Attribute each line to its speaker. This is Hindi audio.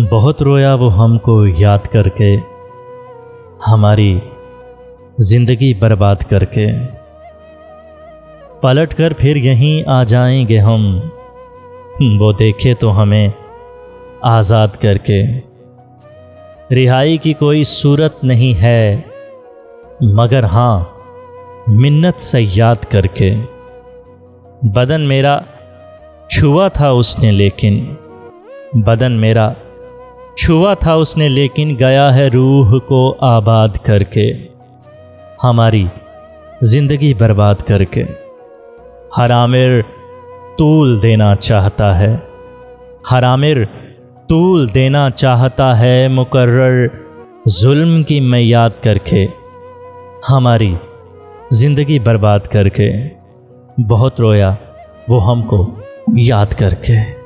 Speaker 1: बहुत रोया वो हमको याद करके, हमारी ज़िंदगी बर्बाद करके। पलट कर फिर यहीं आ जाएंगे हम, वो देखे तो हमें आज़ाद करके। रिहाई की कोई सूरत नहीं है, मगर हाँ मिन्नत से याद करके। बदन मेरा छुआ था उसने लेकिन, बदन मेरा छुआ था उसने लेकिन, गया है रूह को आबाद करके, हमारी ज़िंदगी बर्बाद करके। हर आमिर तूल देना चाहता है, हर आमिर तूल देना चाहता है, मुकर्रर जुल्म की मैं याद करके, हमारी ज़िंदगी बर्बाद करके। बहुत रोया वो हमको याद करके।